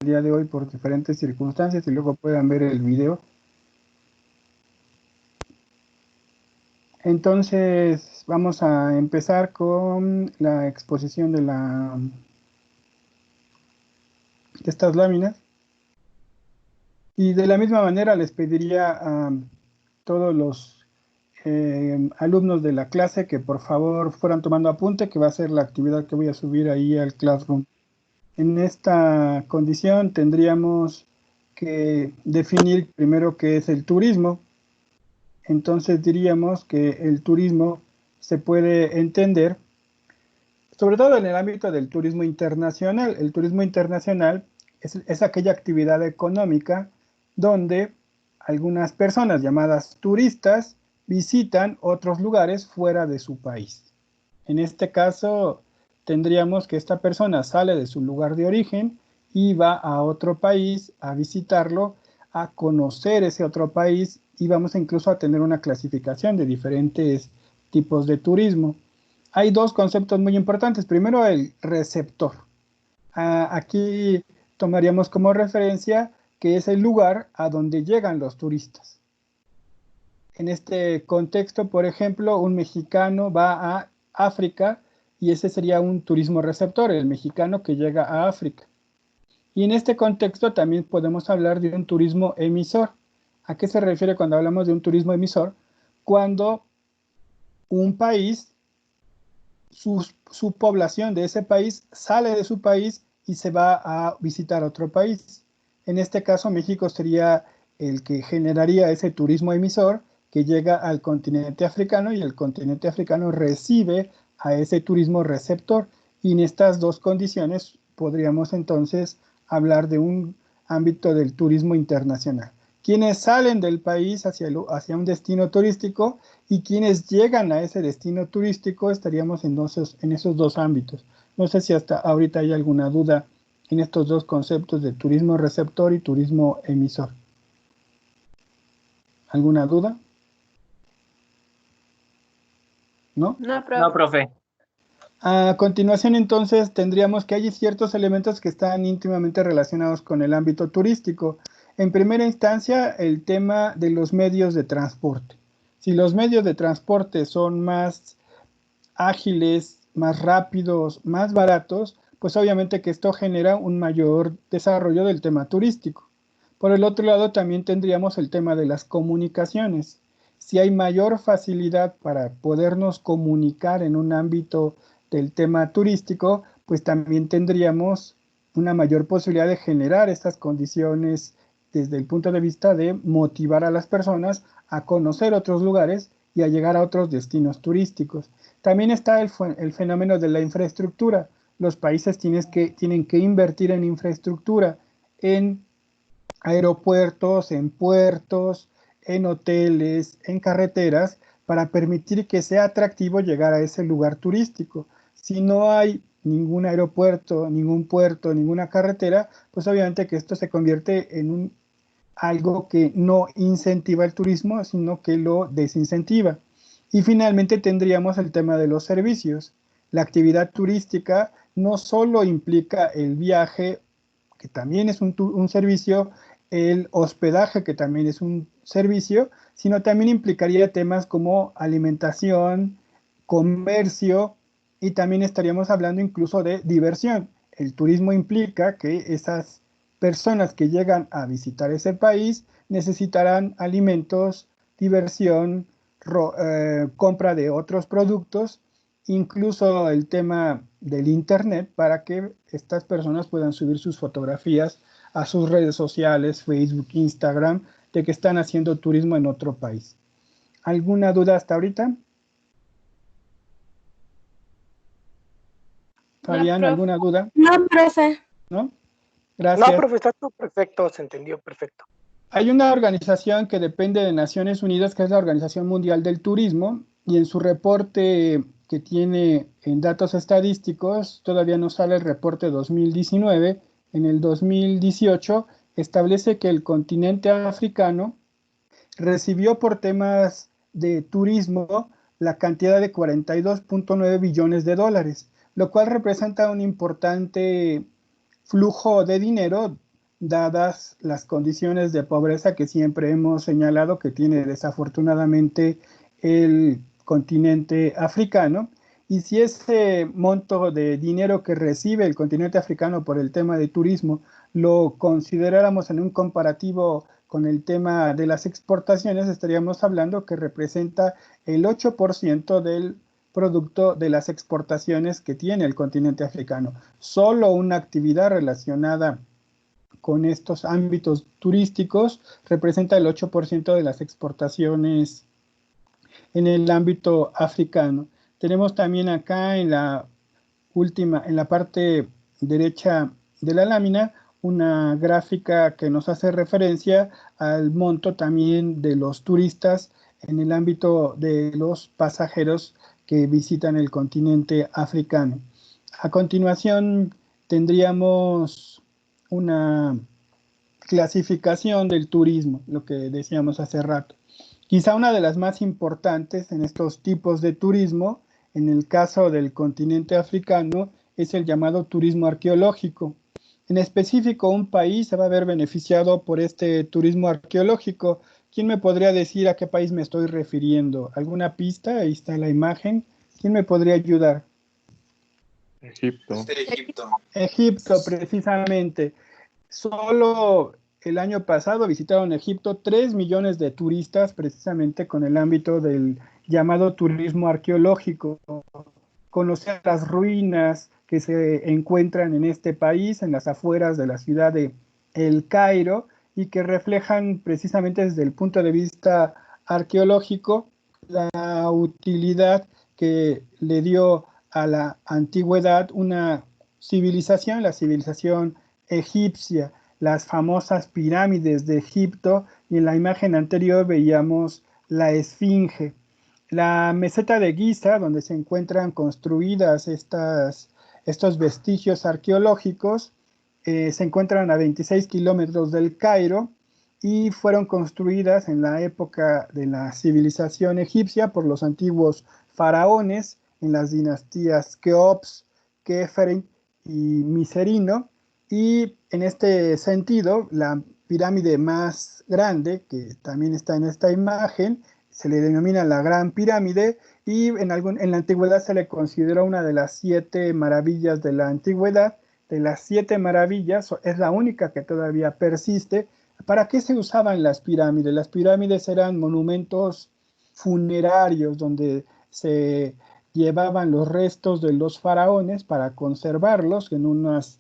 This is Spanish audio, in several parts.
día de hoy por diferentes circunstancias y luego puedan ver el video. Entonces vamos a empezar con la exposición de estas láminas. Y de la misma manera les pediría a todos los alumnos de la clase que por favor fueran tomando apunte, que va a ser la actividad que voy a subir ahí al Classroom. En esta condición tendríamos que definir primero qué es el turismo. Entonces diríamos que el turismo se puede entender, sobre todo en el ámbito del turismo internacional. El turismo internacional es aquella actividad económica donde algunas personas llamadas turistas visitan otros lugares fuera de su país. En este caso, tendríamos que esta persona sale de su lugar de origen y va a otro país a visitarlo, a conocer ese otro país, y vamos incluso a tener una clasificación de diferentes tipos de turismo. Hay dos conceptos muy importantes. Primero, el receptor. Aquí tomaríamos como referencia que es el lugar a donde llegan los turistas. En este contexto, por ejemplo, un mexicano va a África y ese sería un turismo receptor, el mexicano que llega a África. Y en este contexto también podemos hablar de un turismo emisor. ¿A qué se refiere cuando hablamos de un turismo emisor? Cuando un país, su población de ese país sale de su país y se va a visitar otro país. En este caso, México sería el que generaría ese turismo emisor que llega al continente africano, y el continente africano recibe a ese turismo receptor. Y en estas dos condiciones podríamos entonces hablar de un ámbito del turismo internacional. Quienes salen del país hacia un destino turístico y quienes llegan a ese destino turístico, estaríamos en esos dos ámbitos. No sé si hasta ahorita hay alguna duda en estos dos conceptos de turismo receptor y turismo emisor. ¿Alguna duda? ¿No? No, profe. No, profe. A continuación, entonces, tendríamos que hay ciertos elementos que están íntimamente relacionados con el ámbito turístico. En primera instancia, el tema de los medios de transporte. Si los medios de transporte son más ágiles, más rápidos, más baratos, pues obviamente que esto genera un mayor desarrollo del tema turístico. Por el otro lado, también tendríamos el tema de las comunicaciones. Si hay mayor facilidad para podernos comunicar en un ámbito del tema turístico, pues también tendríamos una mayor posibilidad de generar estas condiciones desde el punto de vista de motivar a las personas a conocer otros lugares y a llegar a otros destinos turísticos. También está el fenómeno de la infraestructura. Los países tienen que invertir en infraestructura, en aeropuertos, en puertos, en hoteles, en carreteras, para permitir que sea atractivo llegar a ese lugar turístico. Si no hay ningún aeropuerto, ningún puerto, ninguna carretera, pues obviamente que esto se convierte en algo que no incentiva el turismo, sino que lo desincentiva. Y finalmente tendríamos el tema de los servicios. La actividad turística no solo implica el viaje, que también es un servicio, el hospedaje, que también es un servicio, sino también implicaría temas como alimentación, comercio, y también estaríamos hablando incluso de diversión. El turismo implica que esas personas que llegan a visitar ese país necesitarán alimentos, diversión, compra de otros productos, incluso el tema del internet, para que estas personas puedan subir sus fotografías a sus redes sociales, Facebook, Instagram, de que están haciendo turismo en otro país. ¿Alguna duda hasta ahorita? Fabián, ¿alguna duda? No, profe. ¿No? No, Gracias. profe, está todo perfecto, se entendió perfecto. Hay una organización que depende de Naciones Unidas, que es la Organización Mundial del Turismo, y en su reporte que tiene en datos estadísticos, todavía no sale el reporte 2019, en el 2018 establece que el continente africano recibió por temas de turismo la cantidad de 42.9 billones de dólares, lo cual representa un importante flujo de dinero dadas las condiciones de pobreza que siempre hemos señalado que tiene desafortunadamente el continente africano. Y si ese monto de dinero que recibe el continente africano por el tema de turismo lo consideráramos en un comparativo con el tema de las exportaciones, estaríamos hablando que representa el 8% del producto de las exportaciones que tiene el continente africano. Solo una actividad relacionada con estos ámbitos turísticos representa el 8% de las exportaciones en el ámbito africano. Tenemos también acá en la parte derecha de la lámina, una gráfica que nos hace referencia al monto también de los turistas en el ámbito de los pasajeros que visitan el continente africano. A continuación tendríamos una clasificación del turismo, lo que decíamos hace rato. Quizá una de las más importantes en estos tipos de turismo, en el caso del continente africano, es el llamado turismo arqueológico. En específico, un país se va a ver beneficiado por este turismo arqueológico. ¿Quién me podría decir a qué país me estoy refiriendo? ¿Alguna pista? Ahí está la imagen. ¿Quién me podría ayudar? Egipto. Egipto, precisamente. Solo el año pasado visitaron Egipto 3 millones de turistas, precisamente con el ámbito del llamado turismo arqueológico. Conocer las ruinas que se encuentran en este país, en las afueras de la ciudad de El Cairo, y que reflejan precisamente desde el punto de vista arqueológico la utilidad que le dio a la antigüedad una civilización, la civilización egipcia, las famosas pirámides de Egipto, y en la imagen anterior veíamos la Esfinge. La meseta de Giza, donde se encuentran construidas estos vestigios arqueológicos, se encuentran a 26 kilómetros del Cairo y fueron construidas en la época de la civilización egipcia por los antiguos faraones en las dinastías Keops, Kefren y Miserino. Y en este sentido, la pirámide más grande, que también está en esta imagen, se le denomina la Gran Pirámide, y en la antigüedad se le consideró una de las 7 maravillas de la antigüedad. De las 7 maravillas, es la única que todavía persiste. ¿Para qué se usaban las pirámides? Las pirámides eran monumentos funerarios donde se llevaban los restos de los faraones para conservarlos en unas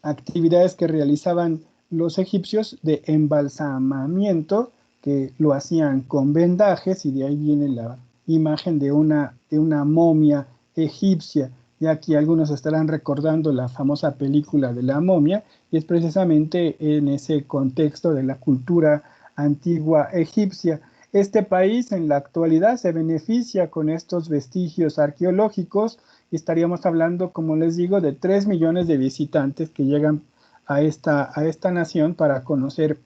actividades que realizaban los egipcios de embalsamamiento, que lo hacían con vendajes, y de ahí viene la imagen de una momia egipcia. Y aquí algunos estarán recordando la famosa película de la momia, y es precisamente en ese contexto de la cultura antigua egipcia. Este país en la actualidad se beneficia con estos vestigios arqueológicos, y estaríamos hablando, como les digo, de 3 millones de visitantes que llegan a esta nación para conocer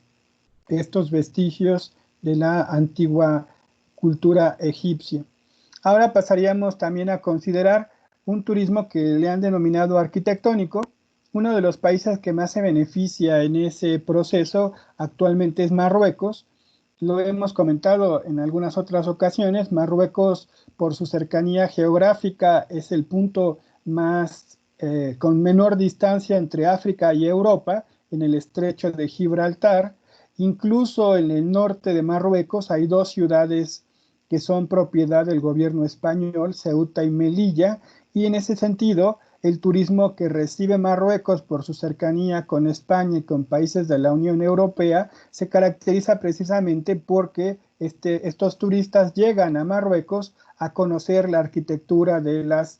estos vestigios de la antigua cultura egipcia. Ahora pasaríamos también a considerar un turismo que le han denominado arquitectónico. Uno de los países que más se beneficia en ese proceso actualmente es Marruecos. Lo hemos comentado en algunas otras ocasiones. Marruecos, por su cercanía geográfica, es el punto con menor distancia entre África y Europa, en el estrecho de Gibraltar. Incluso en el norte de Marruecos hay 2 ciudades que son propiedad del gobierno español, Ceuta y Melilla, y en ese sentido, el turismo que recibe Marruecos por su cercanía con España y con países de la Unión Europea se caracteriza precisamente porque estos turistas llegan a Marruecos a conocer la arquitectura de las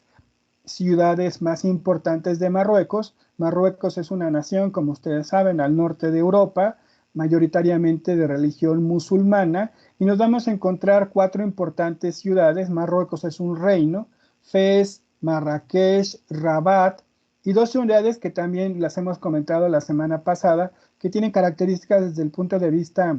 ciudades más importantes de Marruecos. Marruecos es una nación, como ustedes saben, al norte de Europa, mayoritariamente de religión musulmana, y nos vamos a encontrar 4 importantes ciudades. Marruecos es un reino: Fez, Marrakech, Rabat, y 2 ciudades que también las hemos comentado la semana pasada, que tienen características desde el punto de vista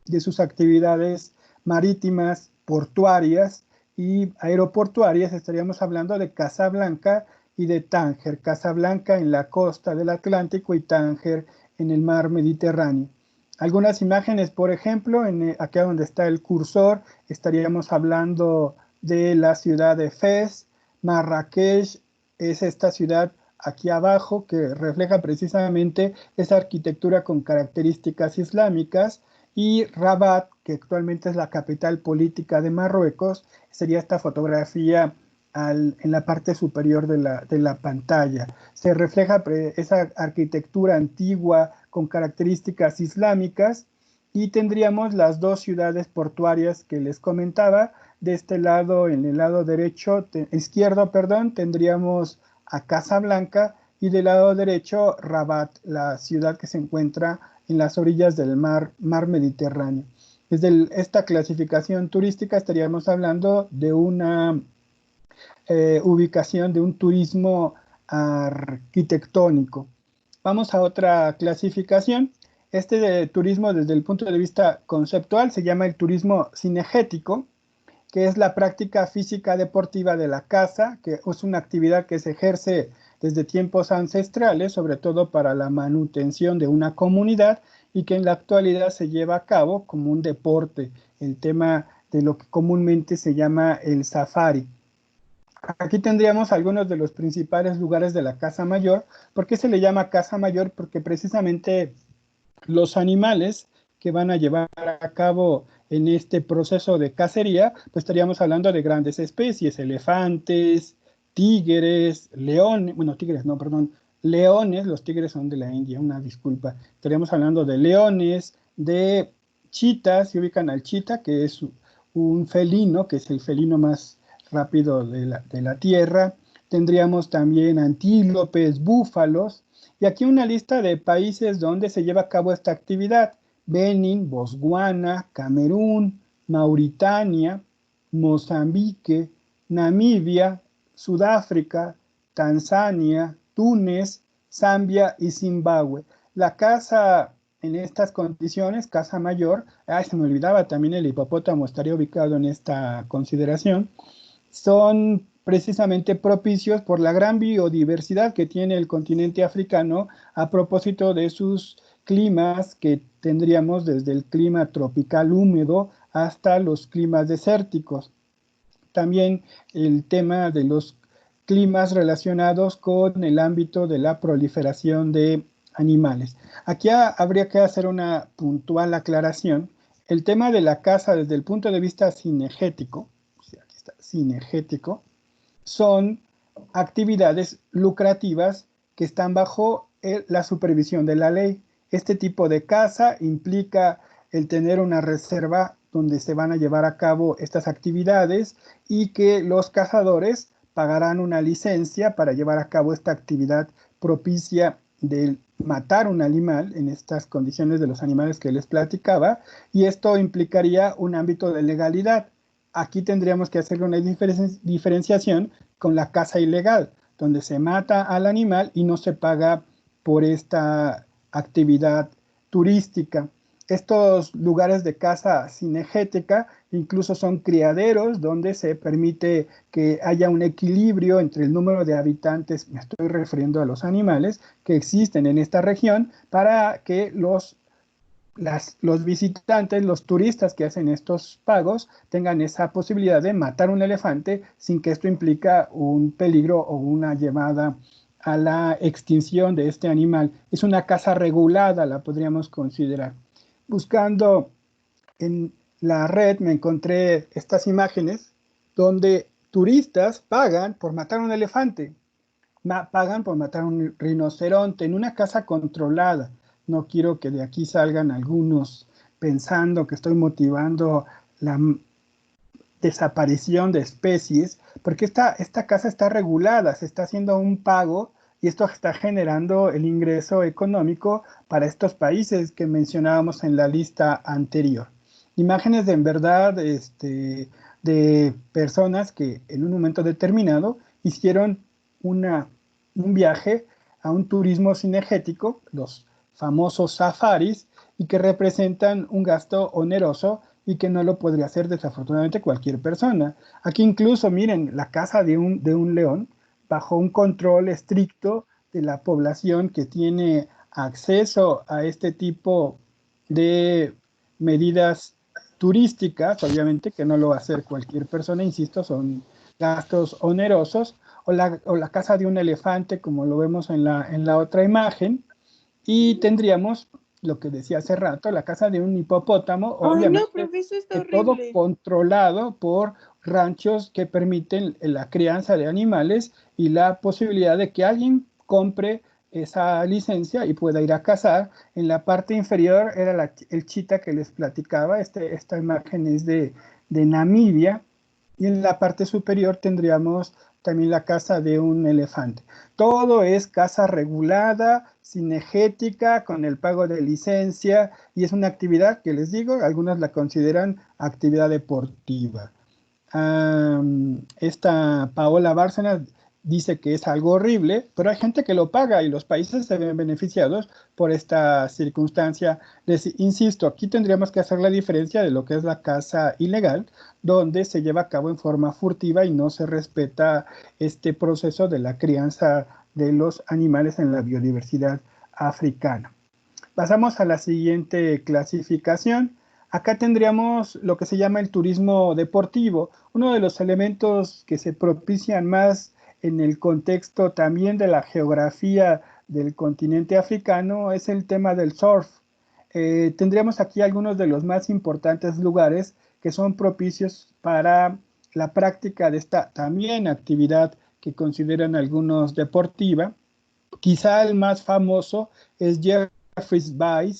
de sus actividades marítimas, portuarias y aeroportuarias. Estaríamos hablando de Casablanca y de Tánger, Casablanca en la costa del Atlántico y Tánger en el mar Mediterráneo. Algunas imágenes, por ejemplo, acá donde está el cursor, estaríamos hablando de la ciudad de Fez. Marrakech es esta ciudad aquí abajo que refleja precisamente esa arquitectura con características islámicas, y Rabat, que actualmente es la capital política de Marruecos, sería esta fotografía en la parte superior de la pantalla. Se refleja esa arquitectura antigua con características islámicas, y tendríamos las dos ciudades portuarias que les comentaba. De este lado, en el lado izquierdo, tendríamos a Casablanca, y del lado derecho Rabat, la ciudad que se encuentra en las orillas del mar Mediterráneo. Desde esta clasificación turística estaríamos hablando de una ubicación de un turismo arquitectónico. Vamos a otra clasificación. Este de turismo desde el punto de vista conceptual se llama el turismo cinegético, que es la práctica física deportiva de la caza, que es una actividad que se ejerce desde tiempos ancestrales, sobre todo para la manutención de una comunidad, y que en la actualidad se lleva a cabo como un deporte, el tema de lo que comúnmente se llama el safari. Aquí tendríamos algunos de los principales lugares de la caza mayor. ¿Por qué se le llama caza mayor? Porque precisamente los animales que van a llevar a cabo en este proceso de cacería, pues estaríamos hablando de grandes especies, elefantes, tigres, leones, bueno, tigres no, perdón, leones, los tigres son de la India, una disculpa. Estaríamos hablando de leones, de chitas, se ubican al chita, que es un felino, que es el felino más rápido de la tierra. Tendríamos también antílopes, búfalos, y aquí una lista de países donde se lleva a cabo esta actividad: Benín, Botswana, Camerún, Mauritania, Mozambique, Namibia, Sudáfrica, Tanzania, Túnez, Zambia y Zimbabue. La caza en estas condiciones, caza mayor, se me olvidaba también el hipopótamo, estaría ubicado en esta consideración, son precisamente propicios por la gran biodiversidad que tiene el continente africano a propósito de sus climas, que tendríamos desde el clima tropical húmedo hasta los climas desérticos. También el tema de los climas relacionados con el ámbito de la proliferación de animales. Aquí habría que hacer una puntual aclaración. El tema de la caza desde el punto de vista cinegético, aquí está, cinegético, son actividades lucrativas que están bajo la supervisión de la ley. Este tipo de caza implica el tener una reserva donde se van a llevar a cabo estas actividades, y que los cazadores pagarán una licencia para llevar a cabo esta actividad propicia de matar un animal en estas condiciones de los animales que les platicaba, y esto implicaría un ámbito de legalidad. Aquí tendríamos que hacer una diferenciación con la caza ilegal, donde se mata al animal y no se paga por esta actividad turística. Estos lugares de caza cinegética incluso son criaderos donde se permite que haya un equilibrio entre el número de habitantes, me estoy refiriendo a los animales, que existen en esta región, para que los visitantes, los turistas que hacen estos pagos, tengan esa posibilidad de matar un elefante sin que esto implica un peligro o una llevada a la extinción de este animal. Es una caza regulada, la podríamos considerar. Buscando en la red me encontré estas imágenes donde turistas pagan por matar un elefante, pagan por matar un rinoceronte en una caza controlada. No quiero que de aquí salgan algunos pensando que estoy motivando la desaparición de especies, porque esta caza está regulada, se está haciendo un pago, y esto está generando el ingreso económico para estos países que mencionábamos en la lista anterior. Imágenes en verdad de personas que en un momento determinado hicieron un viaje a un turismo cinegético, los famosos safaris, y que representan un gasto oneroso y que no lo podría hacer desafortunadamente cualquier persona. Aquí incluso, miren, la caza de un león bajo un control estricto de la población que tiene acceso a este tipo de medidas turísticas, obviamente que no lo va a hacer cualquier persona, insisto, son gastos onerosos, o la casa de un elefante, como lo vemos en la otra imagen, y tendríamos lo que decía hace rato, la casa de un hipopótamo, Ay, obviamente, no, profe, eso está todo horrible. controlado por ranchos que permiten la crianza de animales y la posibilidad de que alguien compre esa licencia y pueda ir a cazar. En la parte inferior era el chita que les platicaba, esta imagen es de Namibia, y en la parte superior tendríamos también la caza de un elefante. Todo es caza regulada, cinegética, con el pago de licencia, y es una actividad que les digo, algunos la consideran actividad deportiva. Esta Paola Bárcenas dice que es algo horrible, pero hay gente que lo paga y los países se ven beneficiados por esta circunstancia. Les insisto, aquí tendríamos que hacer la diferencia de lo que es la caza ilegal, donde se lleva a cabo en forma furtiva y no se respeta este proceso de la crianza de los animales en la biodiversidad africana. Pasamos a la siguiente clasificación. Acá tendríamos lo que se llama el turismo deportivo, uno de los elementos que se propician más en el contexto también de la geografía del continente africano es el tema del surf. Tendríamos aquí algunos de los más importantes lugares que son propicios para la práctica de esta también actividad que consideran algunos deportiva. Quizá el más famoso es Jeffreys Bay,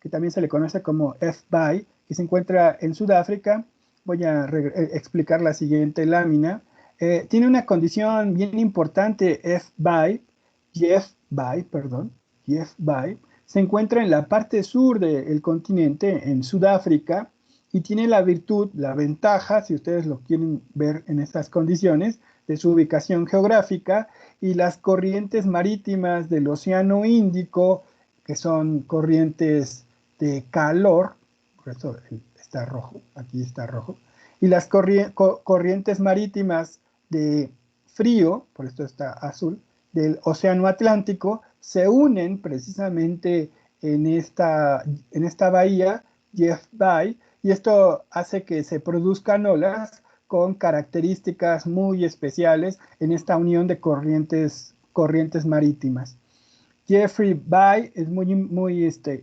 que también se le conoce como F-Bay, que se encuentra en Sudáfrica. Voy a explicar la siguiente lámina. Tiene una condición bien importante, Jeff Bay, se encuentra en la parte sur del continente, en Sudáfrica, y tiene la virtud, la ventaja, si ustedes lo quieren ver en estas condiciones, de su ubicación geográfica y las corrientes marítimas del Océano Índico, que son corrientes de calor, por eso está rojo, aquí está rojo, y las corrientes marítimas de frío, por esto está azul, del Océano Atlántico, se unen precisamente en esta bahía, Jeff Bay, y esto hace que se produzcan olas con características muy especiales en esta unión de corrientes marítimas. Jeffrey Bay es muy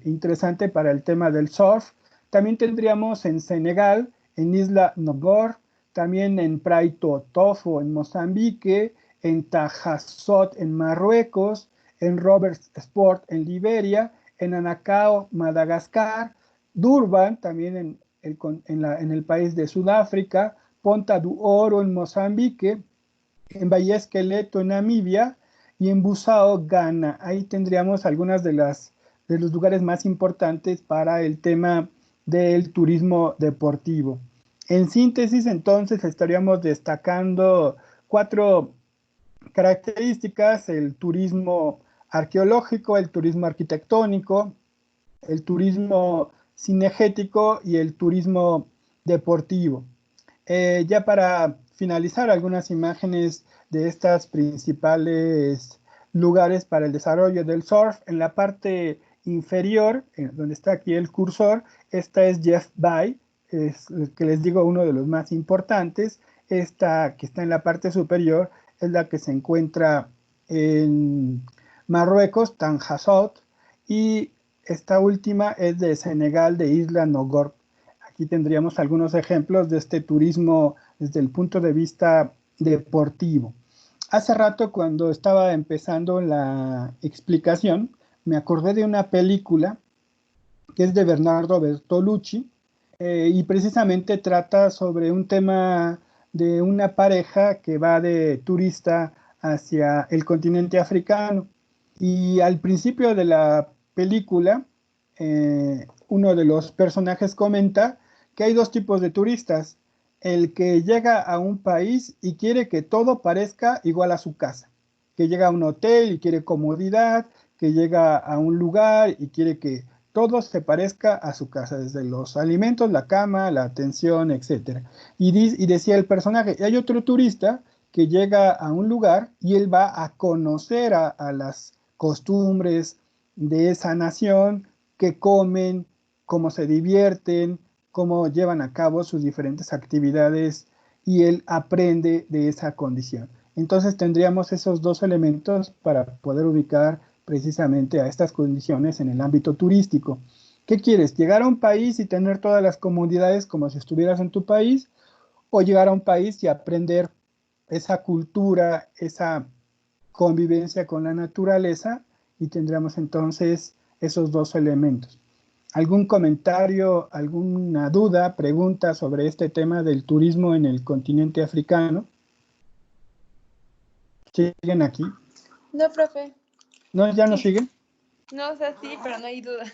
interesante para el tema del surf. También tendríamos en Senegal, en Isla Nogor, también en Praito Tofo en Mozambique, en Tajasot en Marruecos, en Roberts Sport en Liberia, en Anacao, Madagascar, Durban, también en el país de Sudáfrica, Ponta do Oro en Mozambique, en Bahía Esqueleto en Namibia y en Busao, Ghana. Ahí tendríamos algunas de los lugares más importantes para el tema del turismo deportivo. En síntesis, entonces, estaríamos destacando 4 características: el turismo arqueológico, el turismo arquitectónico, el turismo cinegético y el turismo deportivo. Ya para finalizar, algunas imágenes de estas principales lugares para el desarrollo del surf. En la parte inferior, donde está aquí el cursor, esta es Jeff Bay, es el que les digo uno de los más importantes. Esta que está en la parte superior es la que se encuentra en Marruecos, Tanjasot, y esta última es de Senegal, de Isla Nogor. Aquí tendríamos algunos ejemplos de este turismo desde el punto de vista deportivo. Hace rato, cuando estaba empezando la explicación, me acordé de una película que es de Bernardo Bertolucci, y precisamente trata sobre un tema de una pareja que va de turista hacia el continente africano. Y al principio de la película, uno de los personajes comenta que hay 2 tipos de turistas: el que llega a un país y quiere que todo parezca igual a su casa, que llega a un hotel y quiere comodidad, que llega a un lugar y quiere que todo se parezca a su casa, desde los alimentos, la cama, la atención, etc. Y decía el personaje, y hay otro turista que llega a un lugar y él va a conocer a las costumbres de esa nación, qué comen, cómo se divierten, cómo llevan a cabo sus diferentes actividades y él aprende de esa condición. Entonces tendríamos esos dos elementos para poder ubicar precisamente a estas condiciones en el ámbito turístico. ¿Qué quieres? ¿Llegar a un país y tener todas las comodidades como si estuvieras en tu país? ¿O llegar a un país y aprender esa cultura, esa convivencia con la naturaleza? Y tendríamos entonces esos dos elementos. ¿Algún comentario, alguna duda, pregunta sobre este tema del turismo en el continente africano? ¿Siguen aquí? No, profe. ¿No, ya no Sí. siguen? No, o sea, sí, pero no hay duda.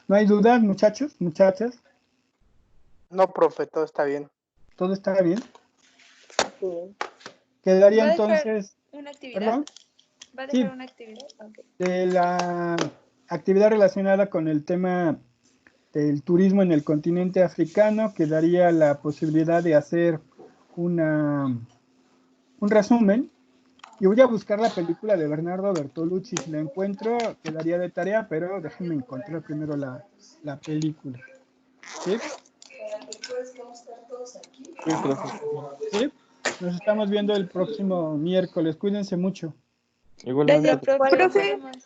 ¿No hay dudas, muchachos, muchachas? No, profe, todo está bien. ¿Todo está bien? Sí. Quedaría ¿Va a dejar entonces, una actividad? perdón, ¿Va a sí, dejar una actividad? Ok. de la actividad relacionada con el tema del turismo en el continente africano, quedaría la posibilidad de hacer un resumen. Y voy a buscar la película de Bernardo Bertolucci. Si la encuentro, quedaría de tarea, pero déjenme encontrar primero la película. ¿Sí? Sí, profe. ¿Sí? Nos estamos viendo el próximo miércoles. Cuídense mucho. Igualmente, Gracias, profe. Profe. Nos vemos.